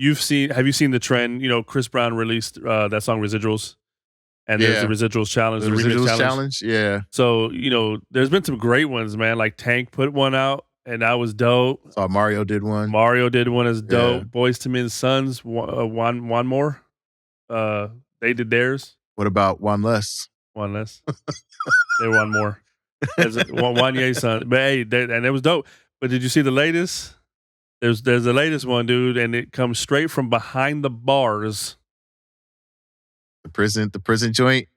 Have you seen the trend? You know, Chris Brown released that song Residuals, and there's the Residuals challenge, the remix Residuals challenge. Yeah. So there's been some great ones, man. Like Tank put one out, and that was dope. Saw Mario did one. Mario did one as dope. Yeah. Boys to Men's Sons, one more. They did theirs. What about One Less? One less. They one more. One Ye son. But hey, and it was dope. But did you see the latest? There's the latest one, dude, and it comes straight from behind the bars. The prison joint,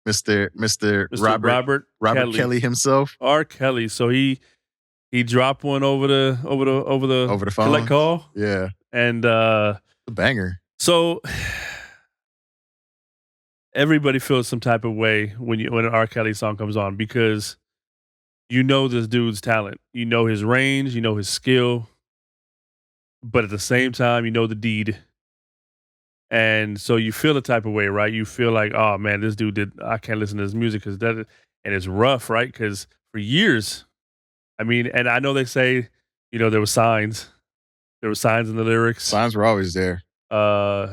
Mr. Robert Kelly himself. R. Kelly. So he dropped one over the phone. Collect call. Yeah. And a banger. So everybody feels some type of way when an R. Kelly song comes on, because this dude's talent. You know his range, you know his skill, but at the same time, you know the deed. And so you feel the type of way, right? You feel like, oh man, this dude I can't listen to his music because and it's rough, right? Because for years, I mean, and I know they say, there were signs. There were signs in the lyrics. Signs were always there.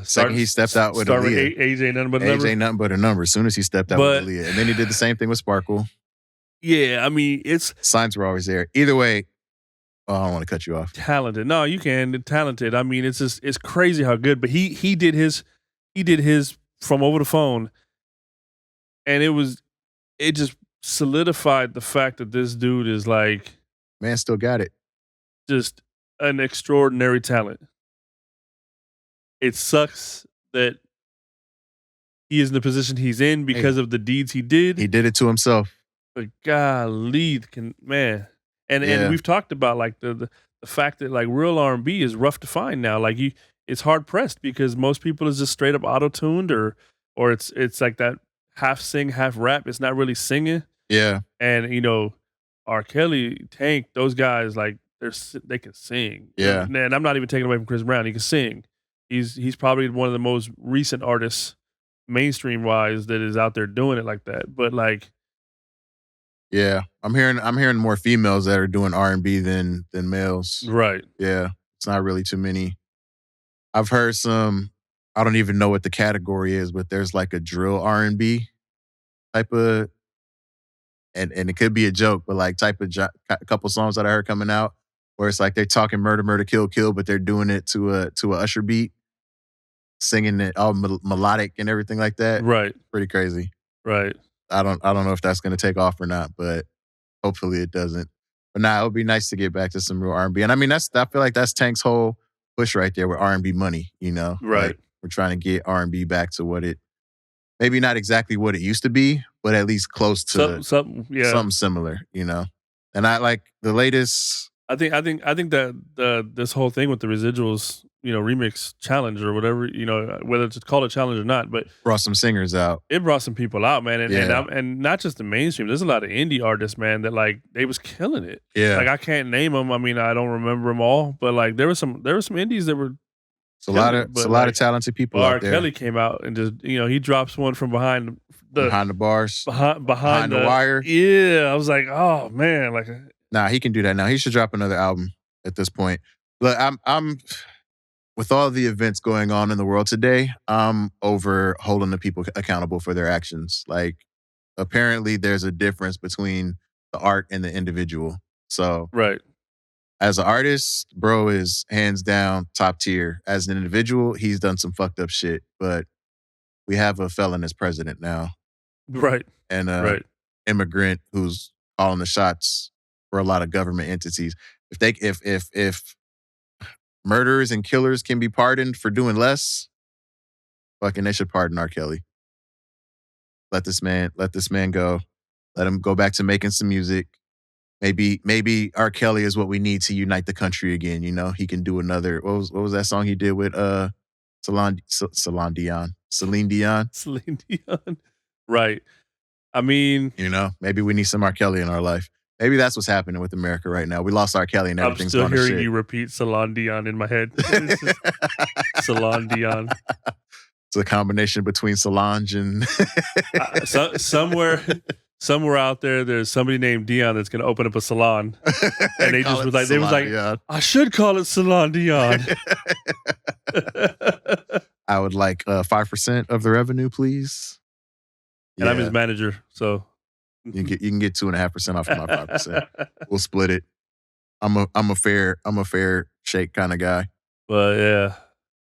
Second he stepped out with Aaliyah. Age ain't nothing but a number. Age ain't nothing but a number. As soon as he stepped out with Aaliyah. And then he did the same thing with Sparkle. Yeah, I mean, signs were always there. Either way, I don't want to cut you off. Talented. No, you can. Talented. I mean, it's crazy how good. But he did his from over the phone, and it just solidified the fact that this dude is like, man, still got it. Just an extraordinary talent. It sucks that he is in the position he's in because of the deeds he did. He did it to himself. But golly, man. And we've talked about like the fact that like real R&B is rough to find now. Like it's hard pressed because most people is just straight up auto-tuned or it's like that half sing, half rap. It's not really singing. Yeah. And R. Kelly, Tank, those guys, like they can sing. Yeah. And I'm not even taking away from Chris Brown. He can sing. He's probably one of the most recent artists, mainstream wise, that is out there doing it like that. But like, yeah, I'm hearing more females that are doing R&B than males. Right. Yeah, it's not really too many. I've heard some. I don't even know what the category is, but there's like a drill R&B type of, and it could be a joke, but like type of a couple songs that I heard coming out where it's like they're talking murder, murder, kill, kill, but they're doing it to a Usher beat, singing it all melodic and everything like that. Right. Pretty crazy. Right. I don't know if that's going to take off or not, but hopefully it doesn't. But it would be nice to get back to some real R&B. And I mean, I feel like that's Tank's whole push right there with R&B money, Right. Like, we're trying to get R&B back to maybe not exactly what it used to be, but at least close to something similar, And I like the latest. I think that this whole thing with the Residuals, remix challenge or whatever, whether it's called a challenge or not, but brought some singers out. It brought some people out, man, and not just the mainstream. There's a lot of indie artists, man, that like they was killing it. Yeah, like I can't name them. I mean, I don't remember them all, but like there were some indies that were. It's a lot of talented people out there. R. Kelly came out and just he drops one from behind the bars, behind the wire. Yeah, I was like, oh man, like. Nah, he can do that now. He should drop another album at this point. Look, I'm with all the events going on in the world today, I'm over holding the people accountable for their actions. Like, apparently there's a difference between the art and the individual. So, right. As an artist, bro is hands down top tier. As an individual, he's done some fucked up shit, but we have a felon as president now. Right. And immigrant who's calling the shots for a lot of government entities. If murderers and killers can be pardoned for doing less, fucking they should pardon R. Kelly. Let this man go. Let him go back to making some music. Maybe R. Kelly is what we need to unite the country again. He can do another. What was that song he did with Celine Dion? Celine Dion. Right. I mean, maybe we need some R. Kelly in our life. Maybe that's what's happening with America right now. We lost R. Kelly and everything's gone to shit. I'm still hearing you repeat Celine Dion in my head. Celine Dion. It's a combination between Solange and somewhere out there's somebody named Dion that's going to open up a salon, and they was like, I should call it Celine Dion. would like 5% of the revenue, please. And I'm his manager, so you can get 2.5% off of my 5%. We'll split it. I'm a fair shake kind of guy. But yeah.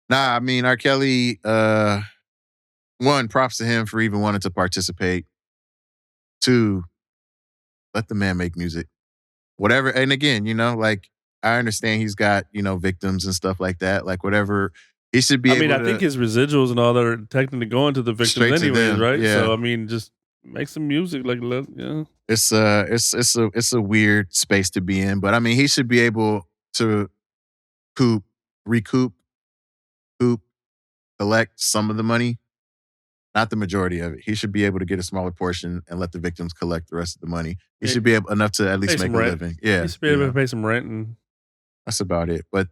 Nah, I mean R. Kelly, one, props to him for even wanting to participate. Two, let the man make music. Whatever, and again, like I understand he's got, victims and stuff like that. Like whatever, he should be able I to think his residuals and all that are technically going to the victims straight to anyways, them, right? yeah. So I mean, just make some music, like It's a weird space to be in, but I mean, he should be able to recoup, collect some of the money, not the majority of it. He should be able to get a smaller portion and let the victims collect the rest of the money. He should be able enough to at least make a living. Yeah, he should be able to pay some rent, and that's about it. But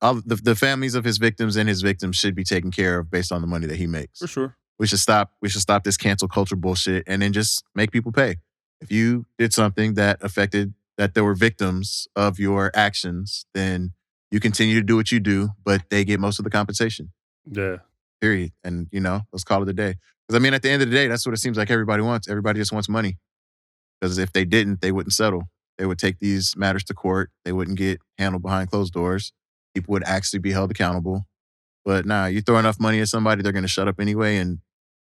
all the families of his victims and his victims should be taken care of based on the money that he makes. For sure. We should stop this cancel culture bullshit and then just make people pay. If you did something that affected that there were victims of your actions, then you continue to do what you do, but they get most of the compensation. Yeah. Period. And, let's call it a day. Because, I mean, at the end of the day, that's what it seems like everybody wants. Everybody just wants money. Because if they didn't, they wouldn't settle. They would take these matters to court. They wouldn't get handled behind closed doors. People would actually be held accountable. But nah, you throw enough money at somebody, they're going to shut up anyway and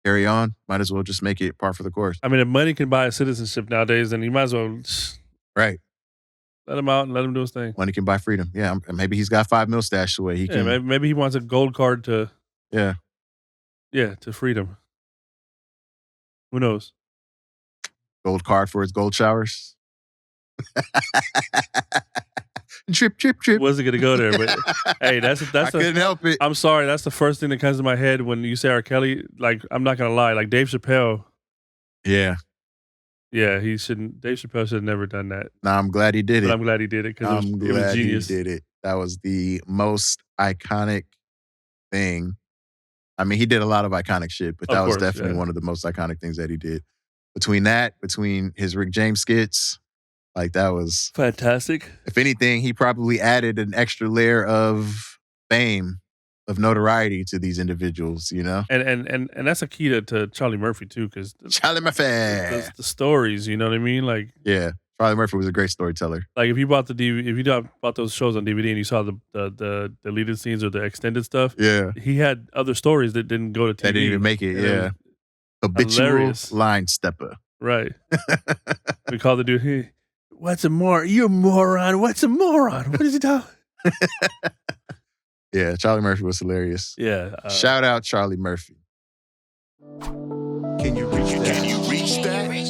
carry on. Might as well just make it par for the course. I mean, if money can buy a citizenship nowadays, then you might as well right. Let him out and let him do his thing. Money can buy freedom. Yeah, maybe he's got $5 million stashed away. He can. Maybe he wants a gold card to. Yeah. Yeah, to freedom. Who knows? Gold card for his gold showers. Trip, trip, trip. Wasn't gonna go there, but hey, that's I couldn't help it. I'm sorry, that's the first thing that comes to my head when you say R. Kelly. Like, I'm not gonna lie, like Dave Chappelle. Yeah. Yeah, Dave Chappelle should have never done that. Nah, I'm glad he did it. But I'm glad he did it because it was genius. He did it. That was the most iconic thing. I mean, he did a lot of iconic shit, but that was definitely one of the most iconic things that he did. Between his Rick James skits, like that was fantastic. If anything, he probably added an extra layer of fame, of notoriety to these individuals, And that's a key to Charlie Murphy too, because Charlie Murphy, the stories, you know what I mean? Like, yeah, Charlie Murphy was a great storyteller. Like if you bought bought those shows on DVD and you saw the deleted scenes or the extended stuff, yeah, he had other stories that didn't go to TV. That didn't even make it. Yeah, habitual hilarious. Line stepper. Right. We call the dude. Hey, what's a moron? You're a moron. What's a moron? What is he talking? Yeah, Charlie Murphy was hilarious. Yeah. Shout out Charlie Murphy. Can you reach that?